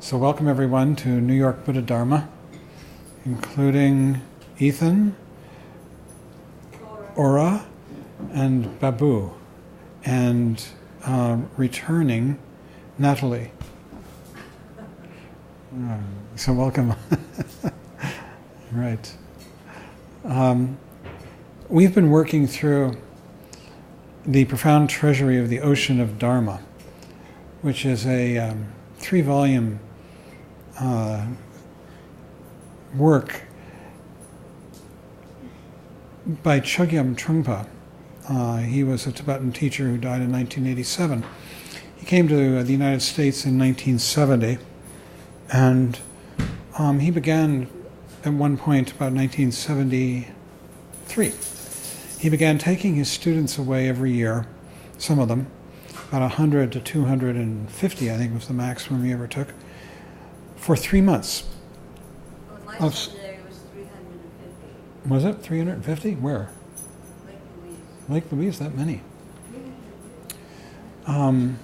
So welcome everyone to New York Buddha Dharma, including Ethan, Aura, and Babu, and returning Natalie. So welcome. Right. We've been working through the profound treasury of the ocean of Dharma, which is a 3-volume work by Chögyam Trungpa. He was a Tibetan teacher who died in 1987. He came to the United States in 1970, and he began at one point about 1973. He began taking his students away every year, some of them, about 100 to 250, I think was the maximum he ever took, for 3 months. Well, last year it was 350. Was it 350? Where? Lake Louise. Lake Louise, that many. And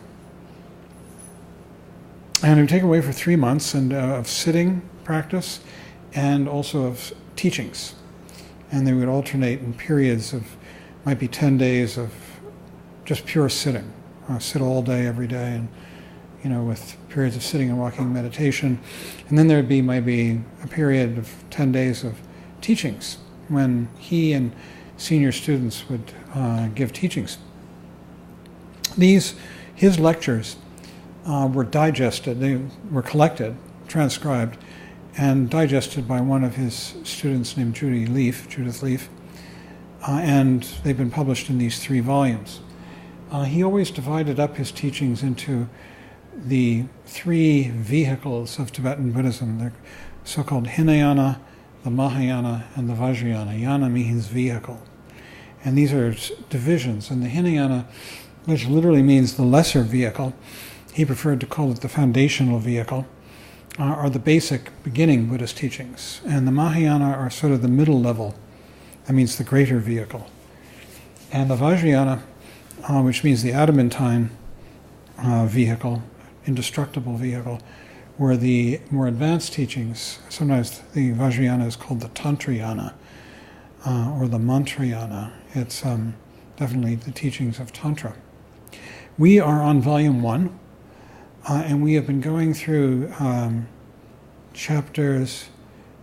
it would take away for 3 months and of sitting practice and also of teachings. And they would alternate in periods of, might be 10 days of just pure sitting. Sit all day, every day, and with periods of sitting and walking meditation. And then there would be maybe a period of 10 days of teachings when he and senior students would give teachings. His lectures were digested, they were collected, transcribed, and digested by one of his students named Judith Leaf, and they've been published in these 3 volumes. He always divided up his teachings into the 3 vehicles of Tibetan Buddhism, the so-called Hinayana, the Mahayana, and the Vajrayana. Yana means vehicle. And these are divisions. And the Hinayana, which literally means the lesser vehicle, he preferred to call it the foundational vehicle, are the basic beginning Buddhist teachings. And the Mahayana are sort of the middle level. That means the greater vehicle. And the Vajrayana, which means the adamantine vehicle, indestructible vehicle, were the more advanced teachings. Sometimes the Vajrayana is called the Tantrayana or the Mantrayana. It's definitely the teachings of Tantra. We are on volume 1, and we have been going through chapters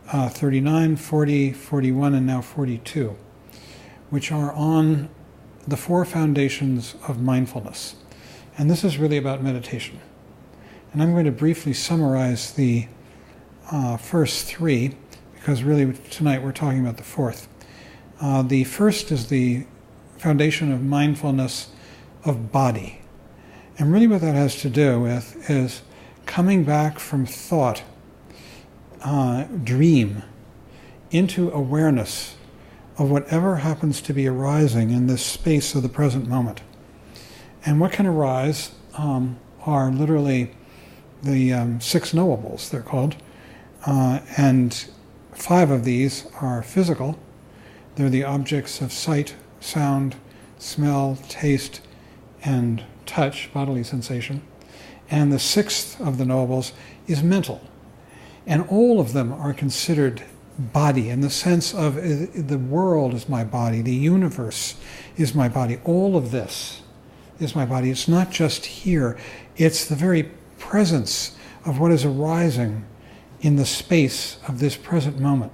39, 40, 41, and now 42, which are on the 4 foundations of mindfulness. And this is really about meditation. And I'm going to briefly summarize the first 3, because really tonight we're talking about the 4th. The first is the foundation of mindfulness of body. And really what that has to do with is coming back from thought, dream, into awareness of whatever happens to be arising in this space of the present moment. And what can arise are literally the 6 knowables, they're called. And 5 of these are physical. They're the objects of sight, sound, smell, taste, and touch, bodily sensation. And the 6th of the knowables is mental. And all of them are considered body in the sense of the world is my body, the universe is my body, all of this is my body. It's not just here, it's the very presence of what is arising in the space of this present moment.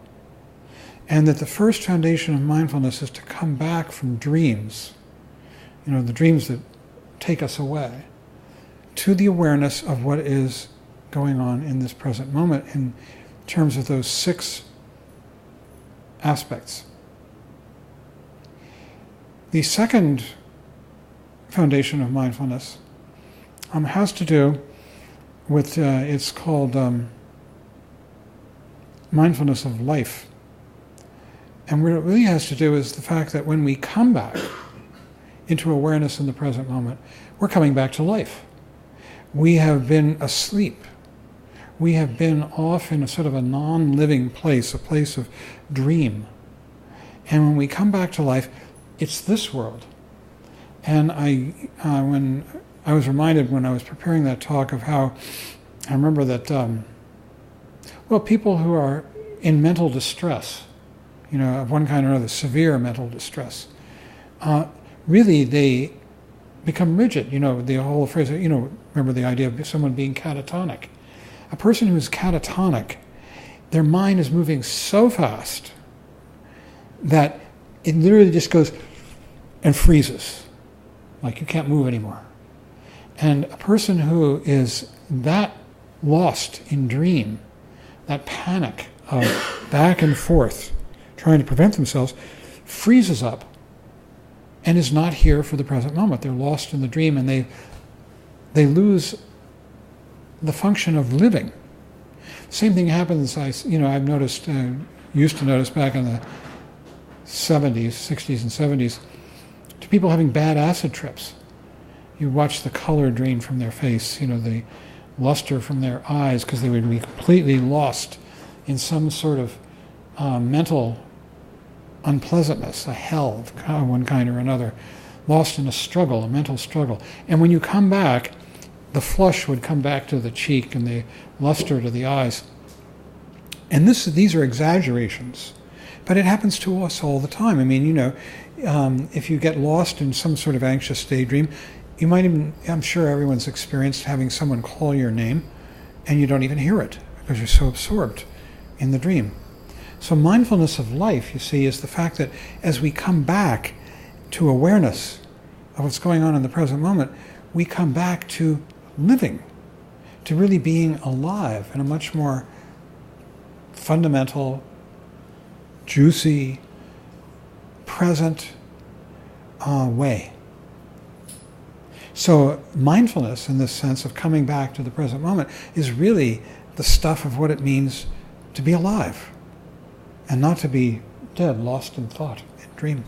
And that the first foundation of mindfulness is to come back from dreams, the dreams that take us away, to the awareness of what is going on in this present moment in terms of those 6 aspects. The second foundation of mindfulness has to do with, it's called mindfulness of life. And what it really has to do is the fact that when we come back into awareness in the present moment, we're coming back to life. We have been asleep. We have been off in a sort of a non-living place, a place of dream. And when we come back to life, it's this world. And when I was reminded when I was preparing that talk of how I remember that, people who are in mental distress, of one kind or another, severe mental distress, really they become rigid. The whole phrase, remember the idea of someone being catatonic. A person who is catatonic, their mind is moving so fast that it literally just goes and freezes. Like you can't move anymore. And a person who is that lost in dream, that panic of back and forth, trying to prevent themselves, freezes up and is not here for the present moment. They're lost in the dream, and they lose the function of living. Same thing happens, I've noticed, used to notice back in the 70s, 60s and 70s, to people having bad acid trips. You watch the color drain from their face, the luster from their eyes, because they would be completely lost in some sort of mental unpleasantness, a hell of one kind or another, lost in a struggle, a mental struggle. And when you come back, the flush would come back to the cheek and the luster to the eyes. And these are exaggerations, but it happens to us all the time. I mean, if you get lost in some sort of anxious daydream, you might even, I'm sure everyone's experienced having someone call your name and you don't even hear it because you're so absorbed in the dream. So mindfulness of life, you see, is the fact that as we come back to awareness of what's going on in the present moment, we come back to living, to really being alive in a much more fundamental, juicy, present way. So mindfulness, in this sense of coming back to the present moment, is really the stuff of what it means to be alive and not to be dead, lost in thought and dream.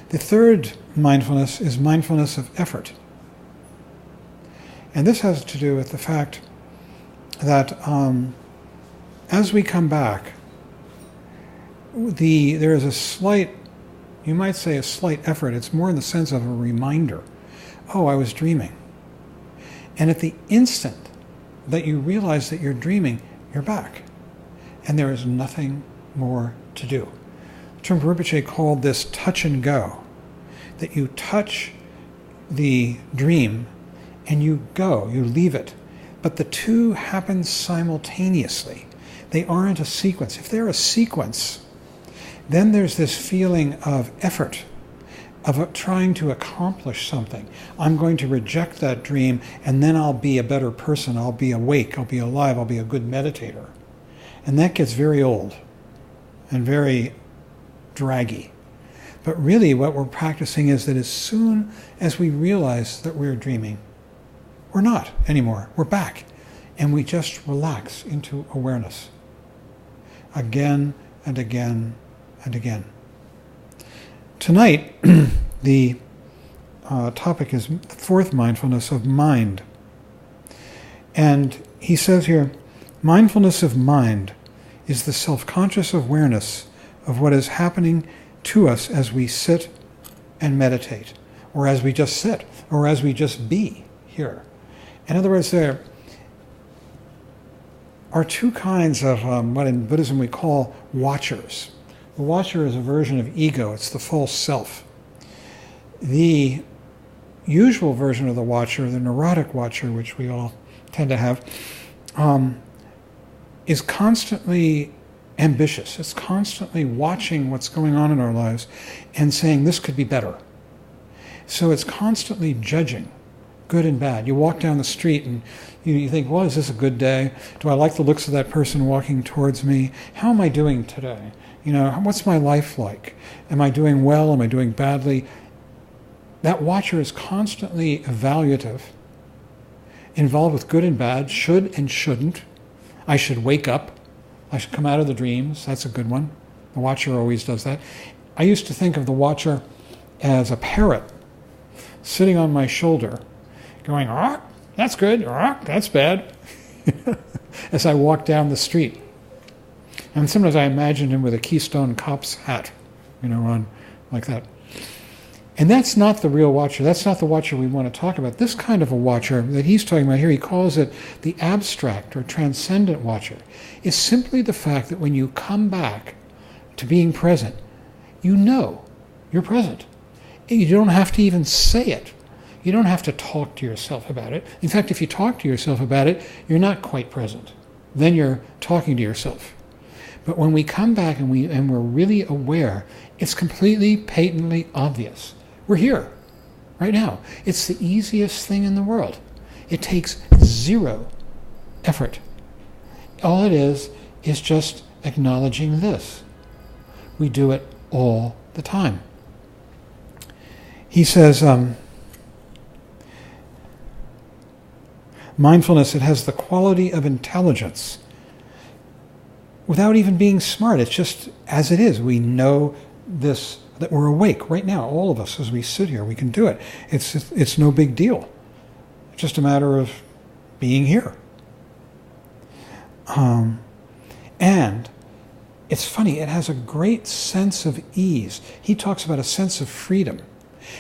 The third mindfulness is mindfulness of effort. And this has to do with the fact that as we come back, there is a slight, you might say a slight effort. It's more in the sense of a reminder. Oh, I was dreaming. And at the instant that you realize that you're dreaming, you're back. And there is nothing more to do. Trungpa Rinpoche called this touch and go. That you touch the dream and you go, you leave it. But the two happen simultaneously. They aren't a sequence. If they're a sequence, then there's this feeling of effort, of trying to accomplish something. I'm going to reject that dream, and then I'll be a better person. I'll be awake. I'll be alive. I'll be a good meditator. And that gets very old and very draggy. But really what we're practicing is that as soon as we realize that we're dreaming, we're not anymore. We're back. And we just relax into awareness. Again and again and again. Tonight, the topic is fourth mindfulness of mind. And he says here, mindfulness of mind is the self-conscious awareness of what is happening to us as we sit and meditate, or as we just sit, or as we just be here. In other words, there are two kinds of what in Buddhism we call watchers. The watcher is a version of ego. It's the false self. The usual version of the watcher, the neurotic watcher, which we all tend to have, is constantly ambitious. It's constantly watching what's going on in our lives and saying, this could be better. So it's constantly judging good and bad. You walk down the street and you think, well, is this a good day? Do I like the looks of that person walking towards me? How am I doing today? What's my life like? Am I doing well? Am I doing badly? That watcher is constantly evaluative, involved with good and bad, should and shouldn't. I should wake up. I should come out of the dreams. That's a good one. The watcher always does that. I used to think of the watcher as a parrot sitting on my shoulder, going, "Ah, that's good, ah, that's bad," as I walk down the street. And sometimes I imagined him with a Keystone Cops hat, on like that. And that's not the real watcher. That's not the watcher we want to talk about. This kind of a watcher that he's talking about here, he calls it the abstract or transcendent watcher, is simply the fact that when you come back to being present, you know you're present. You don't have to even say it. You don't have to talk to yourself about it. In fact, if you talk to yourself about it, you're not quite present. Then you're talking to yourself. But when we come back and we're really aware, it's completely patently obvious. We're here, right now. It's the easiest thing in the world. It takes zero effort. All it is just acknowledging this. We do it all the time. He says, mindfulness, it has the quality of intelligence without even being smart. It's just as it is. We know this, that we're awake right now, all of us, as we sit here. We can do it. It's no big deal. It's just a matter of being here. And it's funny, it has a great sense of ease. He talks about a sense of freedom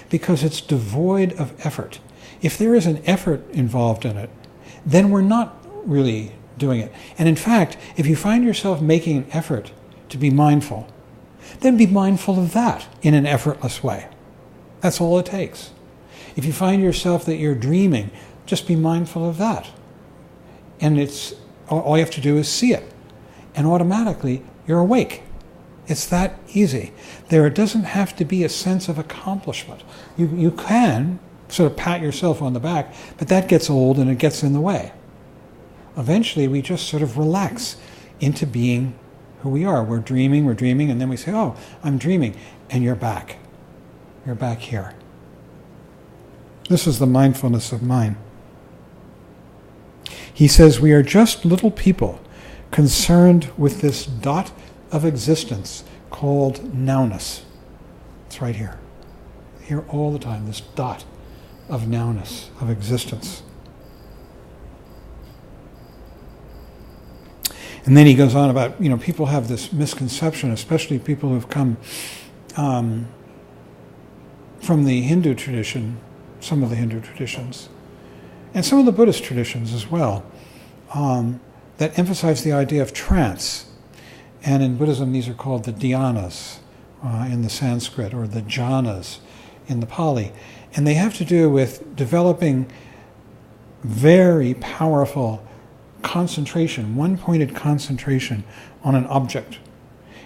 because it's devoid of effort. If there is an effort involved in it, then we're not really doing it. And in fact, if you find yourself making an effort to be mindful, then be mindful of that in an effortless way. That's all it takes. If you find yourself that you're dreaming, just be mindful of that. And it's all you have to do is see it. And automatically, you're awake. It's that easy. There doesn't have to be a sense of accomplishment. You can sort of pat yourself on the back, but that gets old and it gets in the way. Eventually, we just sort of relax into being who we are. We're dreaming, and then we say, oh, I'm dreaming, and you're back. You're back here. This is the mindfulness of mind. He says, we are just little people concerned with this dot of existence called nowness. It's right here. Here all the time, this dot of nowness, of existence. And then he goes on about, people have this misconception, especially people who've come from the Hindu tradition, some of the Hindu traditions, and some of the Buddhist traditions as well, that emphasize the idea of trance. And in Buddhism, these are called the dhyanas in the Sanskrit, or the jhanas in the Pali. And they have to do with developing very powerful concentration, one-pointed concentration on an object.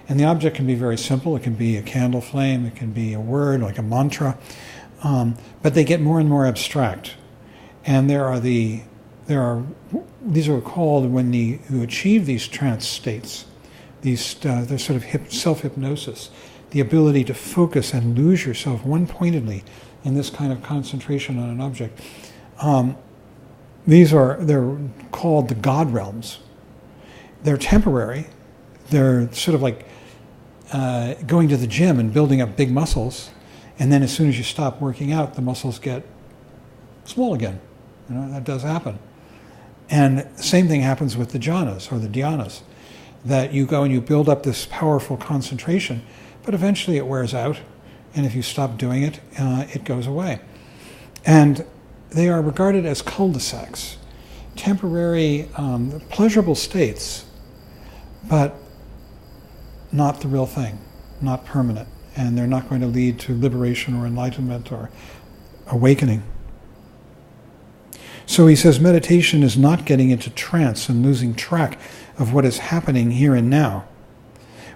And the object can be very simple. It can be a candle flame. It can be a word, like a mantra. But they get more and more abstract. And these are called, when you achieve these trance states, they're sort of self-hypnosis, the ability to focus and lose yourself one-pointedly in this kind of concentration on an object. They're called the God realms. They're temporary. They're sort of like going to the gym and building up big muscles, and then as soon as you stop working out, the muscles get small again. That does happen. And the same thing happens with the jhanas or the dhyanas, that you go and you build up this powerful concentration, but eventually it wears out, and if you stop doing it, it goes away. And they are regarded as cul-de-sacs, temporary, pleasurable states, but not the real thing, not permanent, and they're not going to lead to liberation or enlightenment or awakening. So he says meditation is not getting into trance and losing track of what is happening here and now.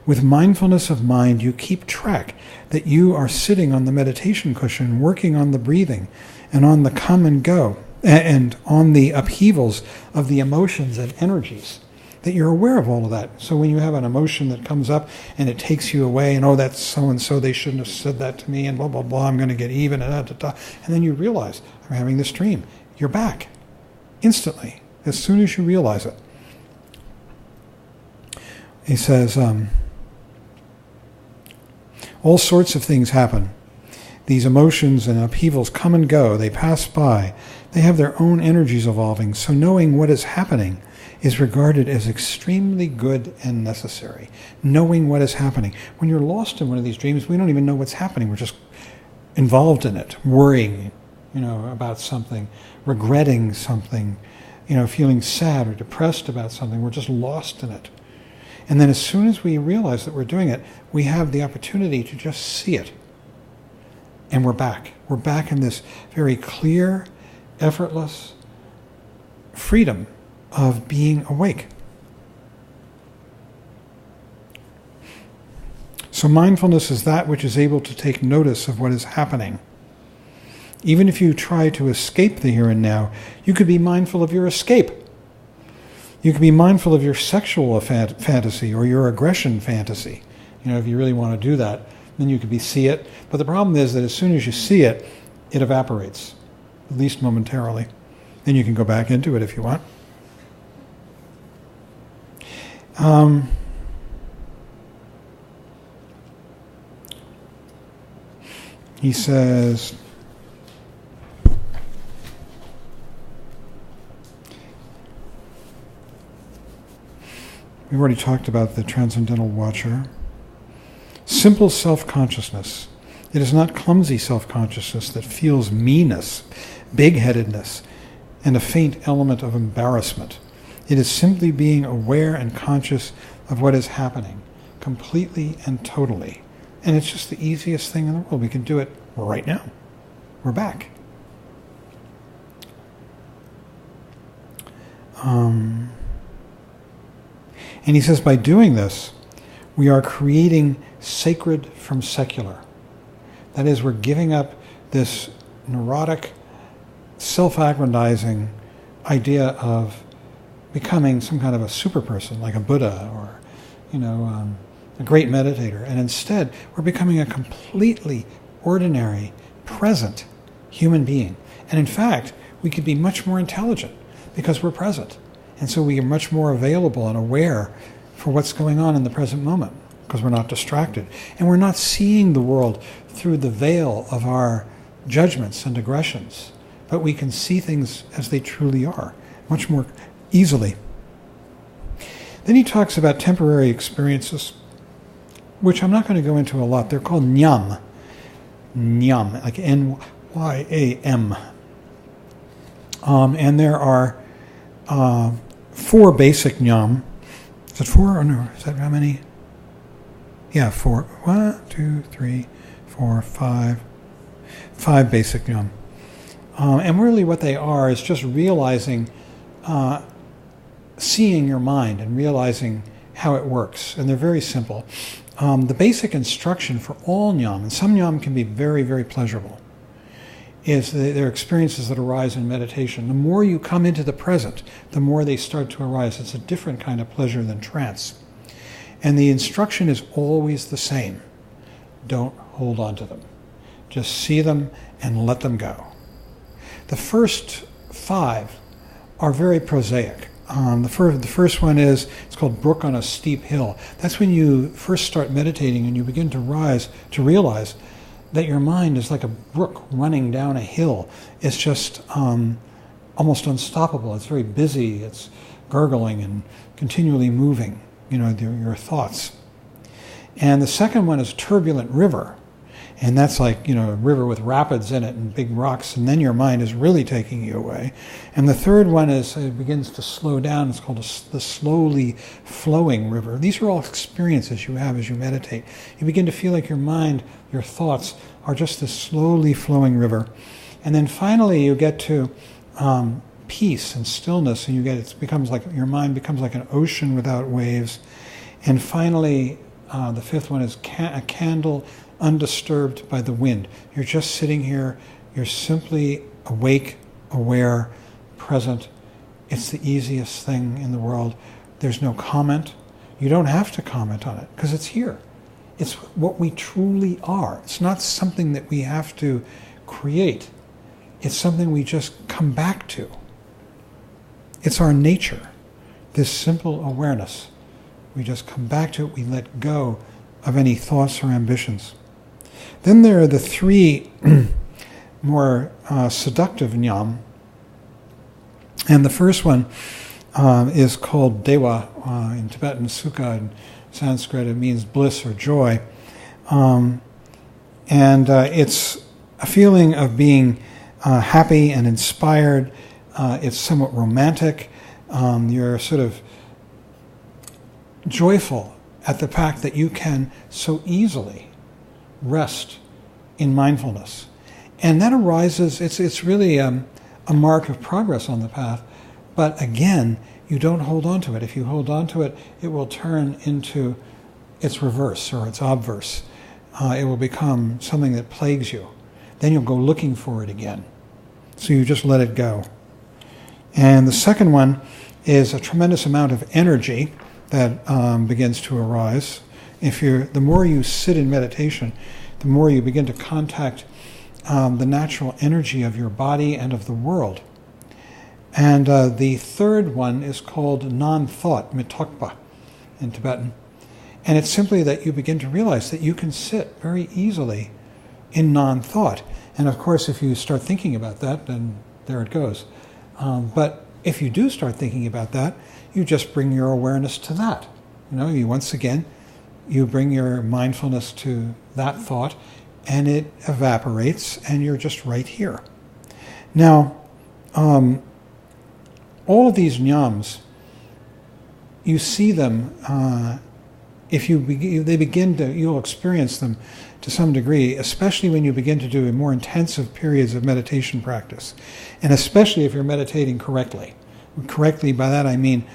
With mindfulness of mind, you keep track that you are sitting on the meditation cushion, working on the breathing, and on the come and go, and on the upheavals of the emotions and energies, that you're aware of all of that. So when you have an emotion that comes up and it takes you away, and that's so-and-so, they shouldn't have said that to me, and blah, blah, blah, I'm going to get even, and then you realize, I'm having this dream. You're back, instantly, as soon as you realize it. He says, all sorts of things happen. These emotions and upheavals come and go. They pass by. They have their own energies evolving. So knowing what is happening is regarded as extremely good and necessary. Knowing what is happening. When you're lost in one of these dreams, we don't even know what's happening. involved in it, worrying, about something, regretting something, feeling sad or depressed about something. We're just lost in it. And then as soon as we realize that we're doing it, we have the opportunity to just see it. And we're back. We're back in this very clear, effortless freedom of being awake. So mindfulness is that which is able to take notice of what is happening. Even if you try to escape the here and now, you could be mindful of your escape. You could be mindful of your sexual fantasy or your aggression fantasy. If you really want to do that, then you could see it. But the problem is that as soon as you see it, it evaporates, at least momentarily. Then you can go back into it if you want. He says, we've already talked about the Transcendental Watcher. Simple self-consciousness. It is not clumsy self-consciousness that feels meanness, big-headedness, and a faint element of embarrassment. It is simply being aware and conscious of what is happening, completely and totally. And it's just the easiest thing in the world. We can do it right now. We're back. And he says, by doing this, we are creating sacred from secular. That is, we're giving up this neurotic, self-aggrandizing idea of becoming some kind of a super person, like a Buddha or, a great meditator. And instead, we're becoming a completely ordinary, present human being. And in fact, we could be much more intelligent because we're present. And so we are much more available and aware for what's going on in the present moment because we're not distracted. And we're not seeing the world through the veil of our judgments and aggressions, but we can see things as they truly are, much more easily. Then he talks about temporary experiences, which I'm not going to go into a lot. They're called nyam. Nyam, like N-Y-A-M. And there are 4 basic nyam. Is it 4 or no? Is that how many? Yeah, 4. 1, 2, 3, 4, 5. 5 basic nyam. And really what they are is just realizing, seeing your mind and realizing how it works. And they're very simple. The basic instruction for all nyam, and some nyam can be very, very pleasurable, is they're experiences that arise in meditation. The more you come into the present, the more they start to arise. It's a different kind of pleasure than trance. And the instruction is always the same. Don't hold on to them. Just see them and let them go. The first 5 are very prosaic. The first one is, it's called Brook on a Steep Hill. That's when you first start meditating and you begin to realize that your mind is like a brook running down a hill. It's just almost unstoppable. It's very busy. It's gurgling and continually moving, your thoughts. And the second one is Turbulent River. And that's like, a river with rapids in it and big rocks, and then your mind is really taking you away. And the third one is, it begins to slow down. It's called the slowly flowing river. These are all experiences you have as you meditate. You begin to feel like your mind, your thoughts, are just this slowly flowing river. And then finally you get to peace and stillness, and your mind becomes like an ocean without waves. And finally, the fifth one is a candle undisturbed by the wind. You're just sitting here, you're simply awake, aware, present. It's the easiest thing in the world. There's no comment. You don't have to comment on it because it's here. It's what we truly are. It's not something that we have to create. It's something we just come back to. It's our nature, this simple awareness. We just come back to it, we let go of any thoughts or ambitions. Then there are the 3 more seductive nyam. And the first one is called dewa, in Tibetan sukha, in Sanskrit it means bliss or joy. And it's a feeling of being happy and inspired. It's somewhat romantic. You're sort of joyful at the fact that you can so easily rest in mindfulness. And that arises, it's really a mark of progress on the path. But again, you don't hold on to it. If you hold on to it, it will turn into its reverse or its obverse. It will become something that plagues you. Then you'll go looking for it again. So you just let it go. And the second one is a tremendous amount of energy that begins to arise. The more you sit in meditation, the more you begin to contact the natural energy of your body and of the world. And the third one is called non-thought, mitokpa in Tibetan. And it's simply that you begin to realize that you can sit very easily in non-thought. And of course, if you start thinking about that, then there it goes. But if you do start thinking about that, you just bring your awareness to that. Once again, you bring your mindfulness to that thought, and it evaporates, and you're just right here. Now, all of these jnams, you see them, you'll experience them to some degree, especially when you begin to do more intensive periods of meditation practice, and especially if you're meditating correctly. Correctly, by that I mean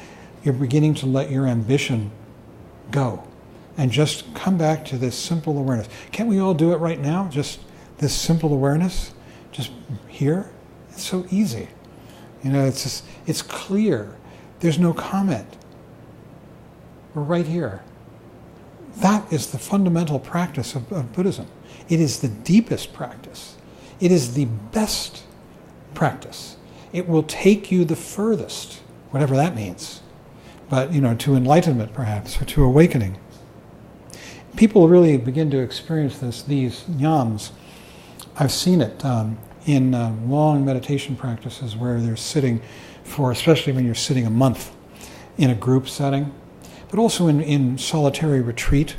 you're beginning to let your ambition go and just come back to this simple awareness. Can't we all do it right now? Just this simple awareness, just here? It's so easy. It's clear. There's no comment. We're right here. That is the fundamental practice of Buddhism. It is the deepest practice. It is the best practice. It will take you the furthest, whatever that means. But, to enlightenment perhaps, or to awakening. People really begin to experience these jnams. I've seen it in long meditation practices where they're sitting especially when you're sitting a month in a group setting, but also in solitary retreat.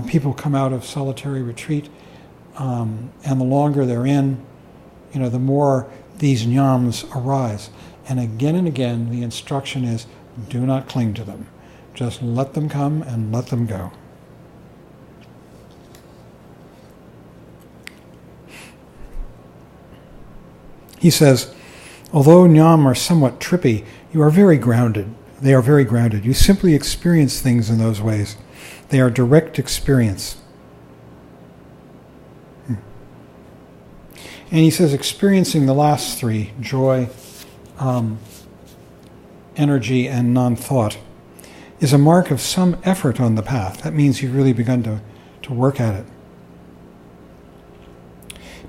People come out of solitary retreat, and the longer they're in, the more these jnams arise. And again, the instruction is, do not cling to them. Just let them come and let them go. He says, although jnam are somewhat trippy, you are very grounded. They are very grounded. You simply experience things in those ways. They are direct experience. And he says, experiencing the last three, joy, energy, and non-thought, is a mark of some effort on the path. That means you've really begun to work at it.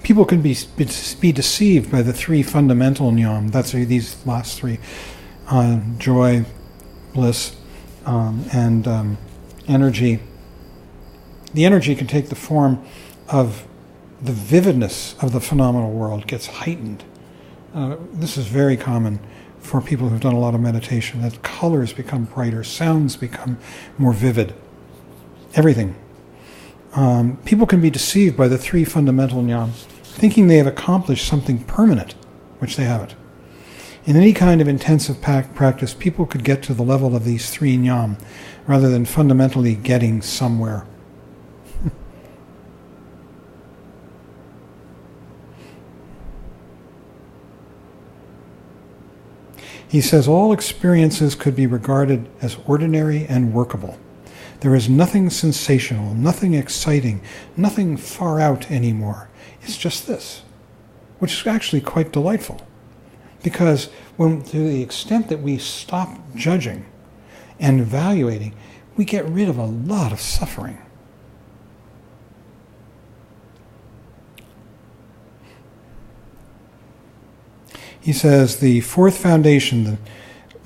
People can be deceived by the three fundamental jnam. That's these last three, joy, bliss, and energy. The energy can take the form of the vividness of the phenomenal world gets heightened. This is very common for people who've done a lot of meditation, that colors become brighter, sounds become more vivid, everything. People can be deceived by the three fundamental jnam, thinking they have accomplished something permanent, which they haven't. In any kind of intensive practice, people could get to the level of these three jnam rather than fundamentally getting somewhere. He says all experiences could be regarded as ordinary and workable. There is nothing sensational, nothing exciting, nothing far out anymore. It's just this, which is actually quite delightful. Because to the extent that we stop judging and evaluating, we get rid of a lot of suffering. He says the Fourth Foundation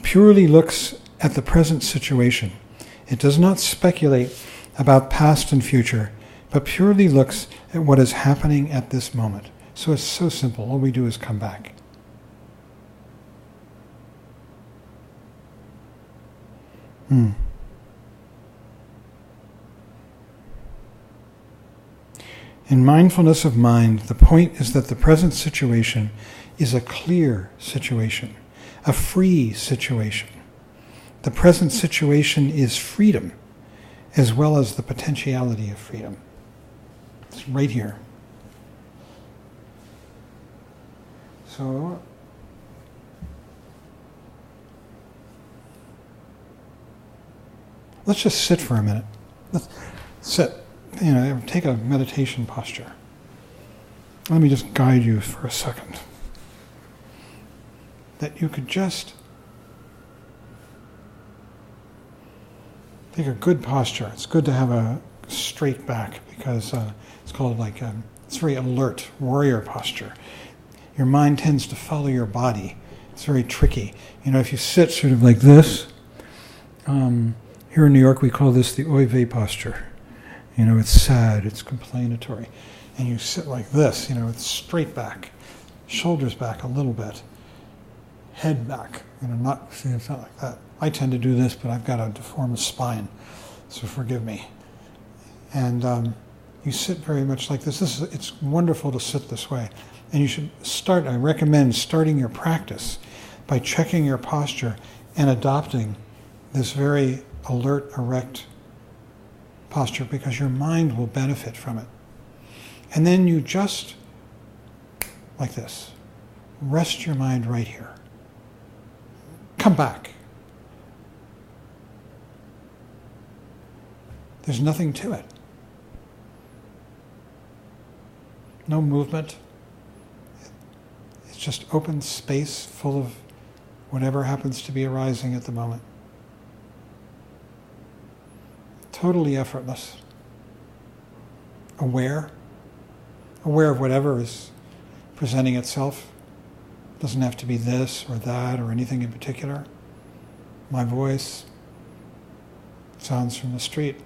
purely looks at the present situation. It does not speculate about past and future, but purely looks at what is happening at this moment. So it's so simple. All we do is come back. In mindfulness of mind, the point is that the present situation is a clear situation, a free situation. The present situation is freedom, as well as the potentiality of freedom. It's right here. So, let's just sit for a minute. Let's sit. Take a meditation posture. Let me just guide you for a second. That you could just take a good posture. It's good to have a straight back because it's called it's very alert, warrior posture. Your mind tends to follow your body. It's very tricky. If you sit sort of like this, here in New York we call this the oy vey posture. It's sad, it's complainatory. And you sit like this, it's straight back, shoulders back a little bit, head back, it's not like that. I tend to do this, but I've got a deformed spine, so forgive me. And you sit very much like this. It's wonderful to sit this way. And you should I recommend starting your practice by checking your posture and adopting this very alert, erect posture, because your mind will benefit from it. And then you just, like this, rest your mind right here. Come back. There's nothing to it. No movement. It's just open space full of whatever happens to be arising at the moment. Totally effortless. Aware of whatever is presenting itself. Doesn't have to be this or that or anything in particular. My voice, sounds from the street,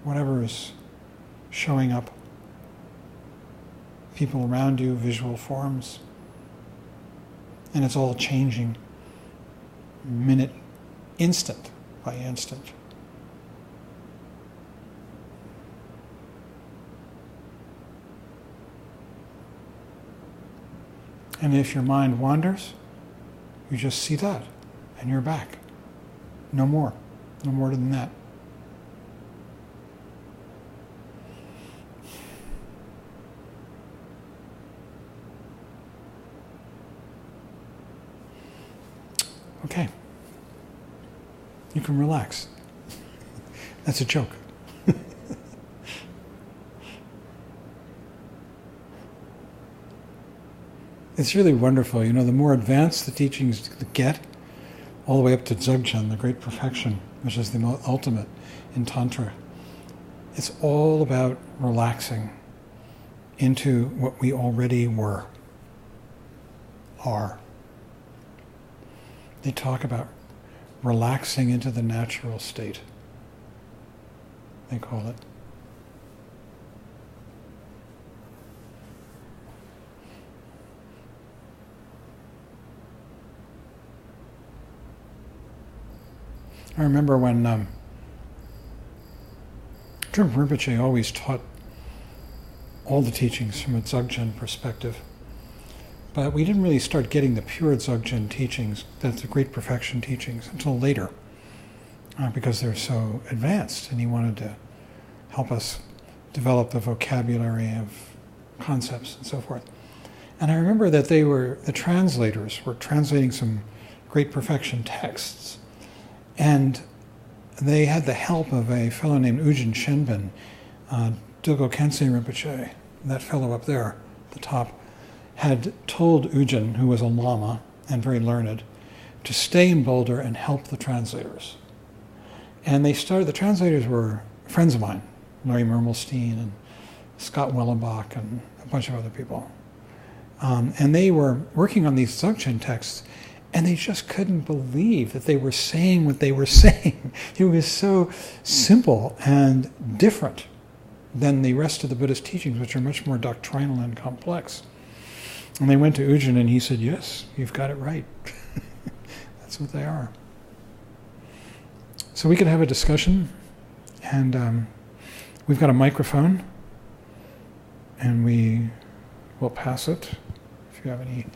whatever is showing up. People around you, visual forms. And it's all changing instant by instant. And if your mind wanders, you just see that, and you're back. No more. No more than that. Okay. You can relax. That's a joke. It's really wonderful. The more advanced the teachings get, all the way up to Chögyam, the great perfection, which is the ultimate in Tantra, it's all about relaxing into what we already are. They talk about relaxing into the natural state, they call it. I remember when Trungpa Rinpoche always taught all the teachings from a Chögyam perspective. But we didn't really start getting the pure Chögyam teachings, that's the great perfection teachings, until later, because they're so advanced, and he wanted to help us develop the vocabulary of concepts and so forth. And I remember that the translators were translating some great perfection texts, and they had the help of a fellow named Ujin Shenbin, Dilgo Khyentse Rinpoche, that fellow up there at the top, had told Ujin, who was a lama and very learned, to stay in Boulder and help the translators. And the translators were friends of mine, Larry Mermelstein and Scott Wellenbach and a bunch of other people. And they were working on these Chögyam texts, and they just couldn't believe that they were saying what they were saying. It was so simple and different than the rest of the Buddhist teachings, which are much more doctrinal and complex. And they went to Ujin and he said, yes, you've got it right. That's what they are. So we could have a discussion, and we've got a microphone, and we will pass it. If you have any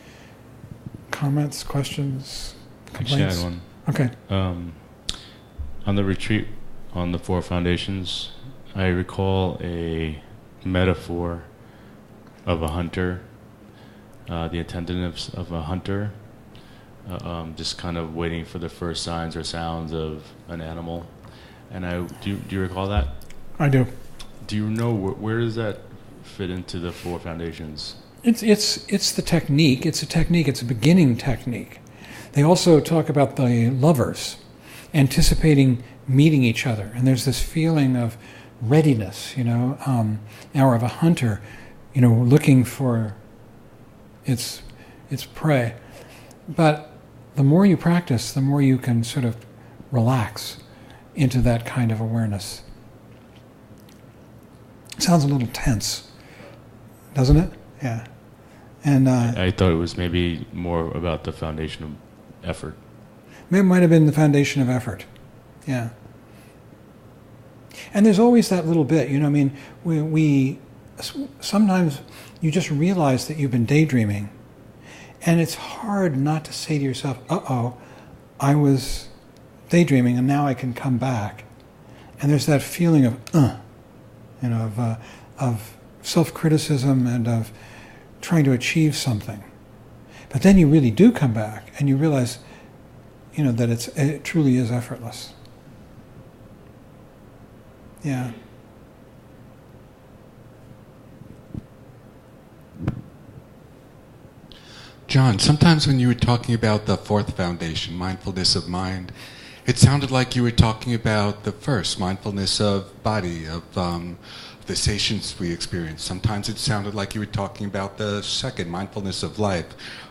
comments, questions, complaints. Actually, I had one. Okay. On the retreat on the Four Foundations, I recall a metaphor of a hunter, the attentiveness of a hunter, just kind of waiting for the first signs or sounds of an animal. And do you recall that? I do. Do you know where does that fit into the Four Foundations? It's the technique. It's a technique. It's a beginning technique. They also talk about the lovers anticipating meeting each other, and there's this feeling of readiness, or of a hunter, looking for its prey. But the more you practice, the more you can sort of relax into that kind of awareness. It sounds a little tense, doesn't it? Yeah. And I thought it was maybe more about the foundation of effort. It might have been the foundation of effort. Yeah. And there's always that little bit, we sometimes you just realize that you've been daydreaming, and it's hard not to say to yourself, I was daydreaming and now I can come back. And there's that feeling of self-criticism and of trying to achieve something. But then you really do come back and you realize, that it truly is effortless. Yeah. John, sometimes when you were talking about the Fourth Foundation, Mindfulness of Mind, it sounded like you were talking about the first, mindfulness of body, of the sensations we experience. Sometimes it sounded like you were talking about the second, mindfulness of life,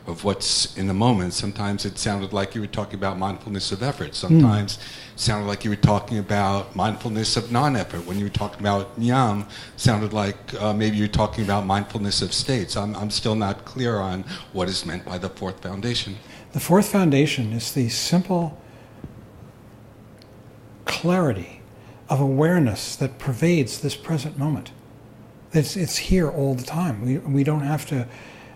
of what's in the moment. Sometimes it sounded like you were talking about mindfulness of effort. Sometimes it sounded like you were talking about mindfulness of non-effort. When you were talking about Nyam, it sounded like maybe you were talking about mindfulness of states. I'm still not clear on what is meant by the Fourth Foundation. The Fourth Foundation is the simple clarity of awareness that pervades this present moment. It's here all the time. We don't have to,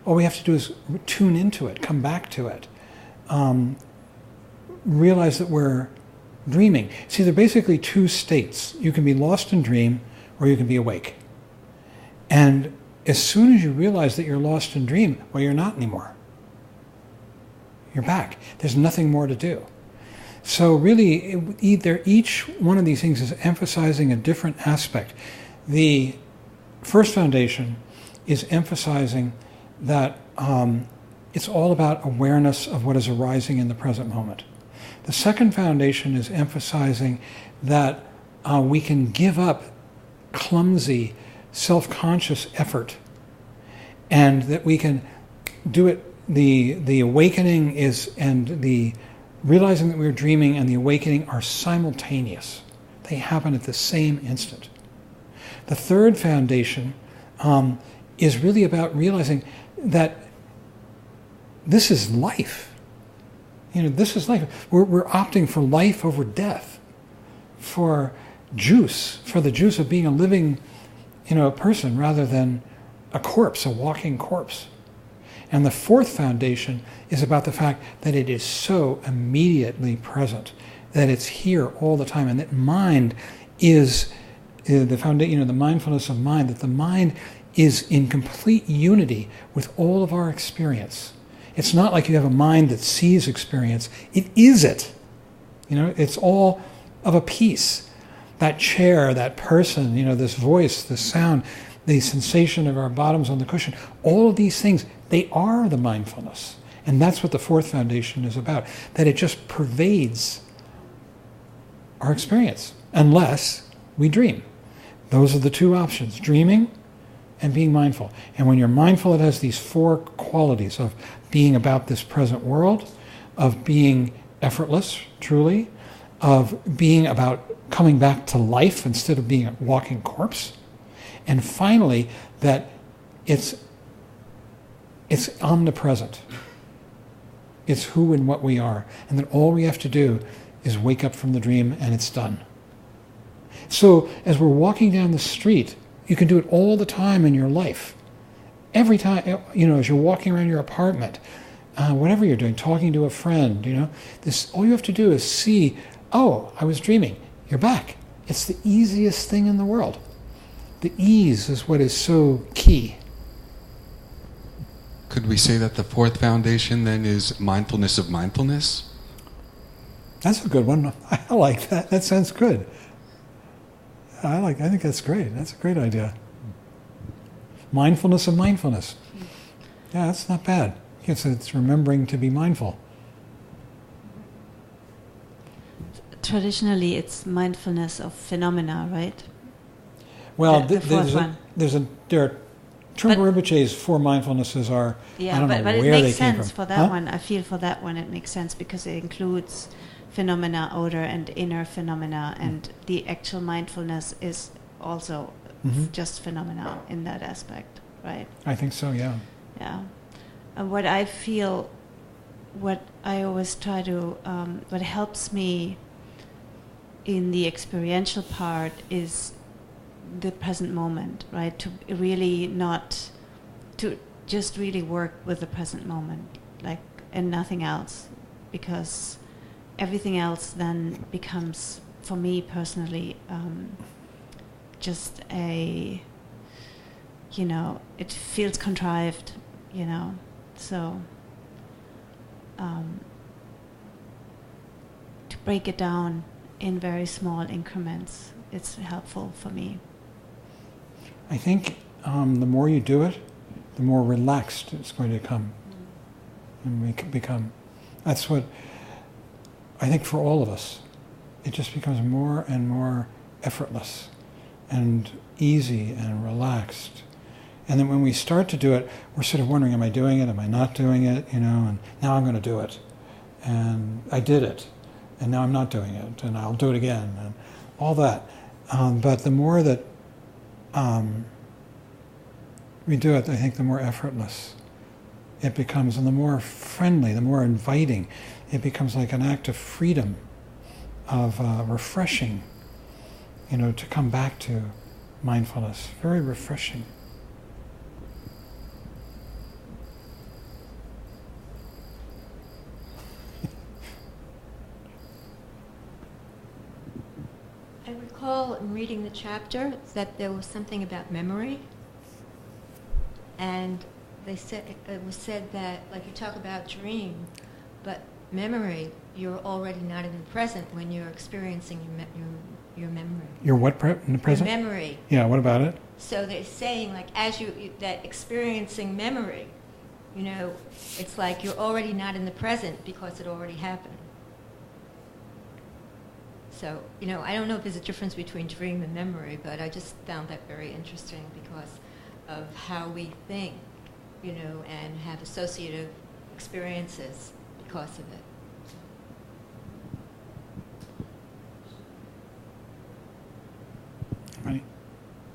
all we have to do is tune into it, come back to it, realize that we're dreaming. See, there are basically two states. You can be lost in dream or you can be awake. And as soon as you realize that you're lost in dream, well, you're not anymore. You're back. There's nothing more to do. So really, each one of these things is emphasizing a different aspect. The first foundation is emphasizing that it's all about awareness of what is arising in the present moment. The second foundation is emphasizing that we can give up clumsy, self-conscious effort, and that we can do it. The awakening is, and the realizing that we're dreaming and the awakening are simultaneous. They happen at the same instant. The third foundation is really about realizing that this is life. This is life. We're opting for life over death, for the juice of being a living, person rather than a corpse, a walking corpse. And the fourth foundation is about the fact that it is so immediately present, that it's here all the time, and that mind is the foundation, the mindfulness of mind, that the mind is in complete unity with all of our experience. It's not like you have a mind that sees experience. It is it. It's all of a piece. That chair, that person, this voice, this sound, the sensation of our bottoms on the cushion, all of these things, they are the mindfulness. And that's what the fourth foundation is about, that it just pervades our experience, unless we dream. Those are the two options, dreaming and being mindful. And when you're mindful, it has these four qualities of being about this present world, of being effortless, truly, of being about coming back to life instead of being a walking corpse, and finally, that it's omnipresent. It's who and what we are. And that all we have to do is wake up from the dream and it's done. So as we're walking down the street, you can do it all the time in your life. Every time, as you're walking around your apartment, whatever you're doing, talking to a friend, this, all you have to do is see, oh, I was dreaming. You're back. It's the easiest thing in the world. The ease is what is so key. Could we say that the Fourth Foundation then is mindfulness of mindfulness? That's a good one. I like that. That sounds good. I think that's great. That's a great idea. Mindfulness of mindfulness. Yeah, that's not bad. It's remembering to be mindful. Traditionally, it's mindfulness of phenomena, right? Well, the fourth one. Trungpa Rinpoche's four mindfulnesses are, Yeah, I don't but know it where they makes came sense from. for that one. I feel for that one it makes sense because it includes phenomena, outer and inner phenomena, and the actual mindfulness is also just phenomena in that aspect, right? I think so, yeah. Yeah. What I feel, what I always try to, what helps me in the experiential part is the present moment, right? To really not, to just really work with the present moment, like, and nothing else, because everything else then becomes, for me personally, just a, it feels contrived, so to break it down in very small increments, it's helpful for me. I think the more you do it, the more relaxed it's going to come and become. That's what I think for all of us. It just becomes more and more effortless and easy and relaxed. And then when we start to do it, we're sort of wondering, am I doing it? Am I not doing it? And now I'm going to do it. And I did it. And now I'm not doing it. And I'll do it again. And all that. But the more that we do it, I think the more effortless it becomes, and the more friendly, the more inviting. It becomes like an act of freedom, of refreshing, to come back to mindfulness. Very refreshing. I recall in reading the chapter that there was something about memory, and it was said that, like, you talk about dream, but memory, you're already not in the present when you're experiencing your memory. Your what in the present? Your memory. Yeah, what about it? So they're saying, like, as that experiencing memory, it's like you're already not in the present because it already happened. So, I don't know if there's a difference between dream and memory, but I just found that very interesting because of how we think, and have associative experiences because of it. Right.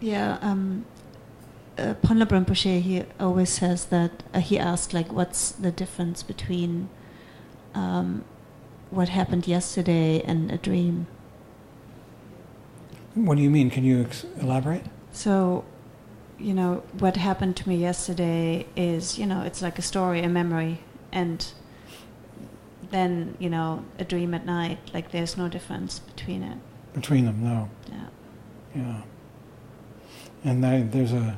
Yeah, Ponla Rinpoche, he always says that, he asks, like, what's the difference between what happened yesterday and a dream? What do you mean? Can you elaborate? So, what happened to me yesterday is, it's like a story, a memory, and then, a dream at night, like there's no difference between it. Between them, no. Yeah. Yeah. And there's the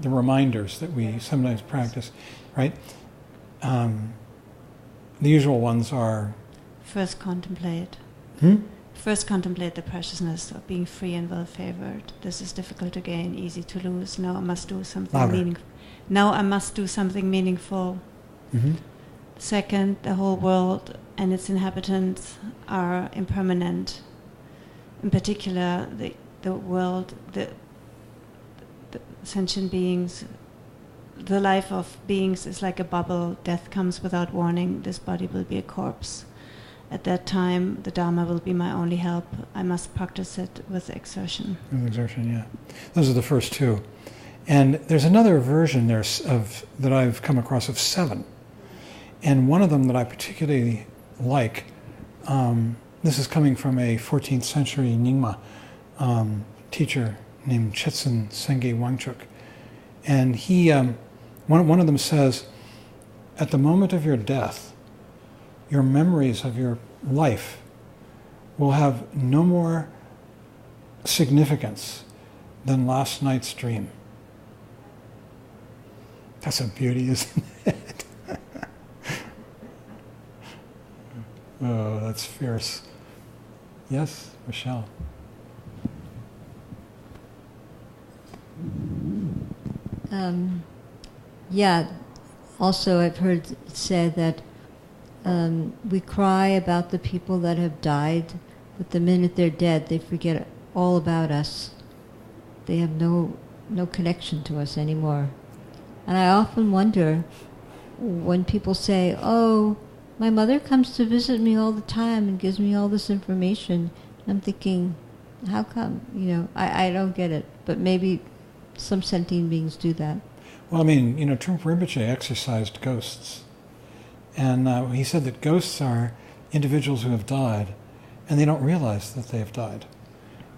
reminders that we sometimes practice, right? The usual ones are... First contemplate. First contemplate the preciousness of being free and well-favored. This is difficult to gain, easy to lose. Now I must do something meaningful. Now I must do something meaningful. Second, the whole world and its inhabitants are impermanent. In particular, the world, the sentient beings, the life of beings is like a bubble. Death comes without warning. This body will be a corpse. At that time, the Dharma will be my only help. I must practice it with exertion. With exertion, yeah. Those are the first two. And there's another version that I've come across of 7. And one of them that I particularly like this is coming from a 14th century Nyingma teacher named Chetsen Senge Wangchuk. And he, one of them says, at the moment of your death, your memories of your life will have no more significance than last night's dream. That's a beauty, isn't it? Oh, that's fierce. Yes, Michelle. Yeah, also I've heard it said that we cry about the people that have died, but the minute they're dead, they forget all about us. They have no connection to us anymore. And I often wonder when people say, oh, my mother comes to visit me all the time and gives me all this information. I'm thinking, how come? I don't get it. But maybe some sentient beings do that. Well, I mean, Trungpa Rinpoche exorcised ghosts. And he said that ghosts are individuals who have died, and they don't realize that they have died.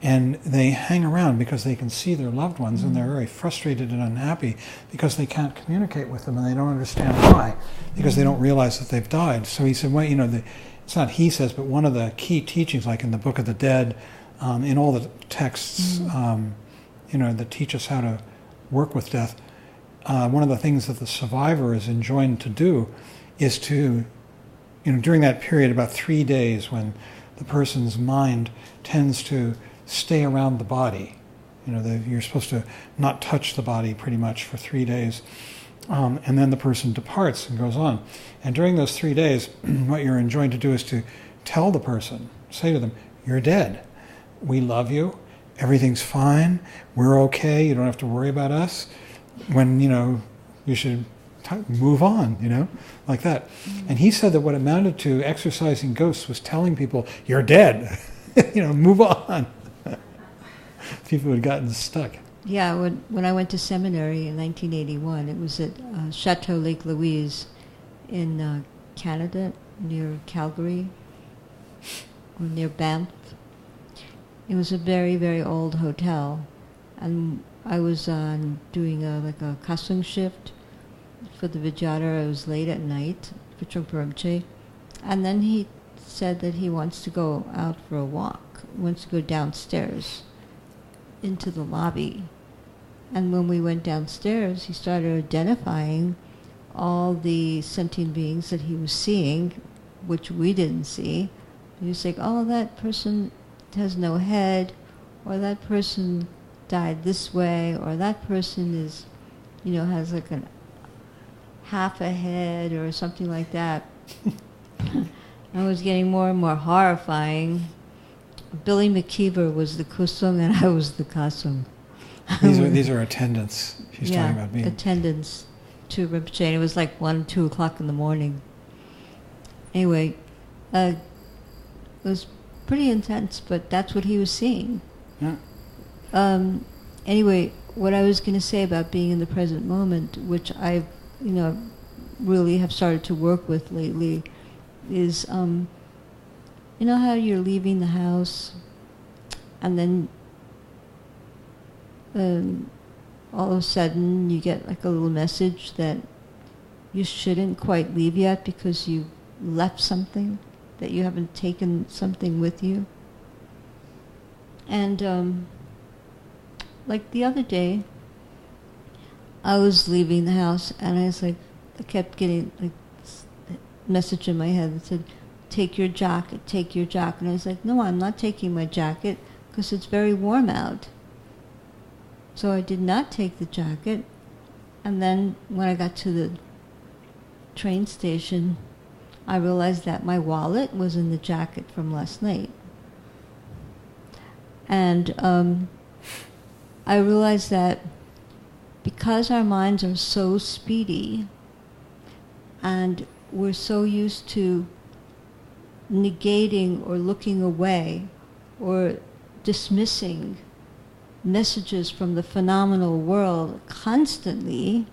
And they hang around because they can see their loved ones, and they're very frustrated and unhappy because they can't communicate with them, and they don't understand why, because they don't realize that they've died. So he said, well, it's not he says, but one of the key teachings, like in the Book of the Dead, in all the texts, that teach us how to work with death, one of the things that the survivor is enjoined to do is to, during that period, about 3 days when the person's mind tends to stay around the body. You're supposed to not touch the body pretty much for 3 days. And then the person departs and goes on. And during those 3 days, what you're enjoined to do is to tell the person, say to them, you're dead. We love you. Everything's fine. We're okay. You don't have to worry about us. When, you should move on, like that. And he said that what amounted to exorcising ghosts was telling people, you're dead. Move on. People had gotten stuck. Yeah, when I went to seminary in 1981, it was at Chateau Lake Louise in Canada, near Calgary, or near Banff. It was a very, very old hotel, and I was doing a kasung shift for the Vijayadhara. I was late at night for Trungpa Rinpoche, and then he said that he wants to go out for a walk, wants to go downstairs into the lobby. And when we went downstairs, he started identifying all the sentient beings that he was seeing, which we didn't see. He was like, oh, that person has no head, or that person died this way, or that person is, has like half a head or something like that. I was getting more and more horrifying. Billy McKeever was the kusung and I was the kasung. These are attendants. She's talking about me. Attendants to Rinpoche. And it was like 1, 2 o'clock in the morning. Anyway, it was pretty intense, but that's what he was seeing. Yeah. Anyway, what I was going to say about being in the present moment, which I, really have started to work with lately, is, how you're leaving the house, and then all of a sudden you get like a little message that you shouldn't quite leave yet because you left something, that you haven't taken something with you. And like the other day, I was leaving the house and I kept getting like a message in my head that said, take your jacket. And I was like, no, I'm not taking my jacket because it's very warm out. So I did not take the jacket. And then when I got to the train station, I realized that my wallet was in the jacket from last night. And I realized that because our minds are so speedy and we're so used to negating or looking away or dismissing messages from the phenomenal world constantly,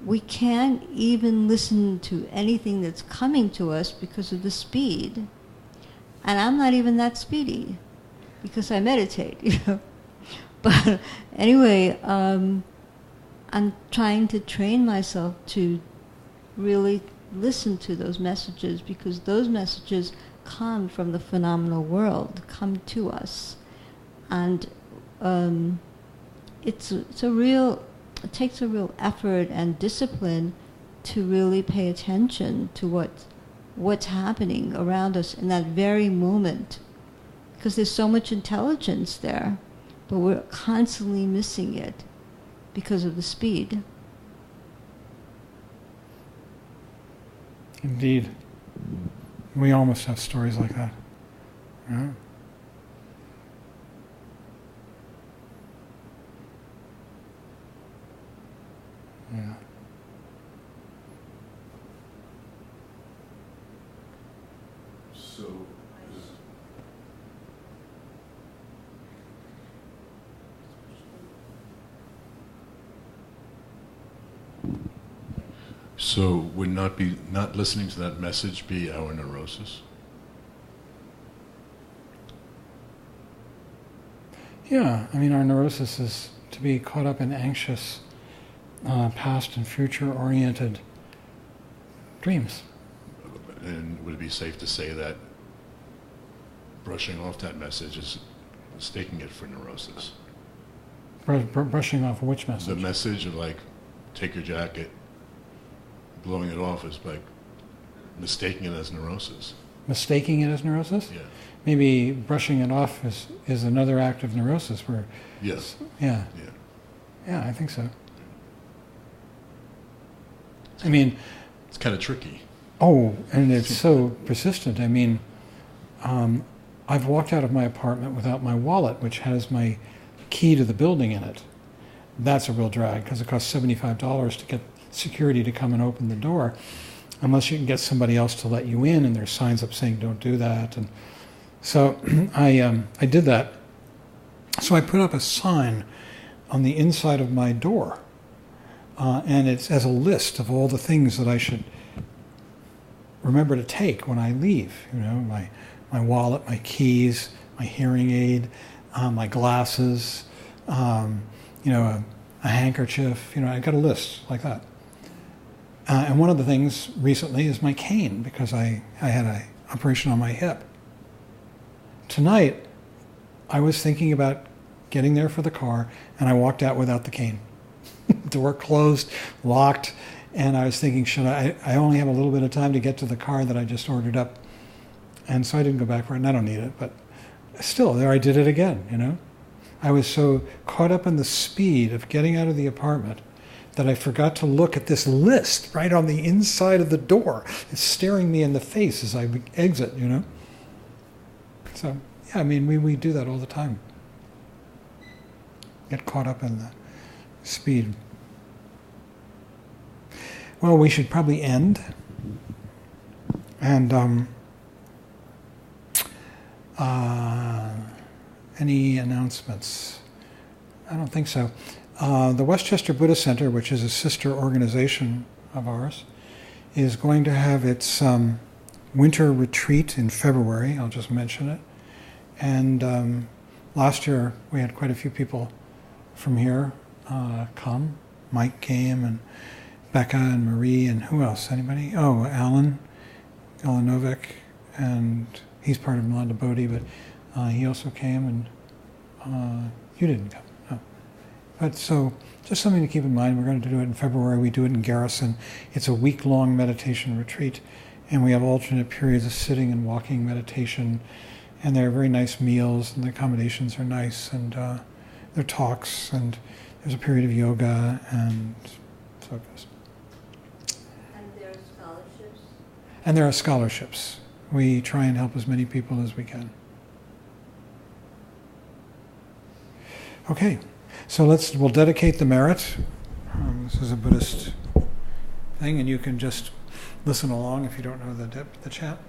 we can't even listen to anything that's coming to us because of the speed. And I'm not even that speedy because I meditate, you know. But anyway, I'm trying to train myself to really listen to those messages, because those messages come from the phenomenal world, come to us. And it takes a real effort and discipline to really pay attention to what's happening around us in that very moment, because there's so much intelligence there, but we're constantly missing it because of the speed. Indeed. We almost have stories like that. Yeah. Yeah. So would not listening to that message be our neurosis? Yeah, I mean, our neurosis is to be caught up in anxious, past and future-oriented dreams. And would it be safe to say that brushing off that message is mistaking it for neurosis? Brushing off which message? The message of like, take your jacket, blowing it off is like mistaking it as neurosis. Mistaking it as neurosis? Yeah. Maybe brushing it off is another act of neurosis where... Yes. Yeah. Yeah. Yeah, I think so. I mean... It's kind of tricky. Oh, and it's so persistent. I mean, I've walked out of my apartment without my wallet, which has my key to the building in it. That's a real drag, because it costs $75 to get security to come and open the door, unless you can get somebody else to let you in, and there's signs up saying don't do that. And so I did that. So I put up a sign on the inside of my door, and it's as a list of all the things that I should remember to take when I leave. You know, my wallet, my keys, my hearing aid, my glasses, you know, a handkerchief. You know, I got a list like that. And one of the things recently is my cane, because I had an operation on my hip. Tonight, I was thinking about getting there for the car, and I walked out without the cane. Door closed, locked, and I was thinking, I only have a little bit of time to get to the car that I just ordered up. And so I didn't go back for it, and I don't need it, but still, there I did it again, you know? I was so caught up in the speed of getting out of the apartment that I forgot to look at this list right on the inside of the door. It's staring me in the face as I exit, you know? So, yeah, I mean, we do that all the time. Get caught up in the speed. Well, we should probably end. And any announcements? I don't think so. The Westchester Buddhist Center, which is a sister organization of ours, is going to have its winter retreat in February. I'll just mention it. And last year we had quite a few people from here come. Mike came, and Becca and Marie, and who else? Anybody? Oh, Alan Novik, and he's part of Nalanda Bodhi, but he also came, and you didn't come. No. But so, just something to keep in mind. We're going to do it in February. We do it in Garrison. It's a week-long meditation retreat, and we have alternate periods of sitting and walking meditation, and there are very nice meals, and the accommodations are nice, and there are talks, and there's a period of yoga, and so it goes. And there are scholarships? And there are scholarships. We try and help as many people as we can. Okay, so we'll dedicate the merit. This is a Buddhist thing, and you can just listen along if you don't know the chant.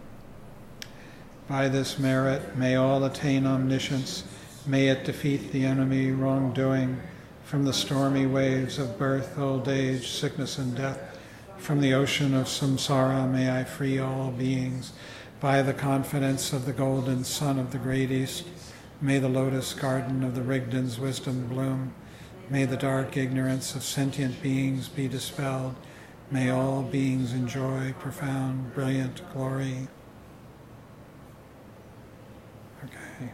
By this merit, may all attain omniscience. May it defeat the enemy wrongdoing. From the stormy waves of birth, old age, sickness, and death. From the ocean of samsara, may I free all beings. By the confidence of the golden sun of the great East, may the lotus garden of the Rigdon's wisdom bloom. May the dark ignorance of sentient beings be dispelled. May all beings enjoy profound, brilliant glory. Okay.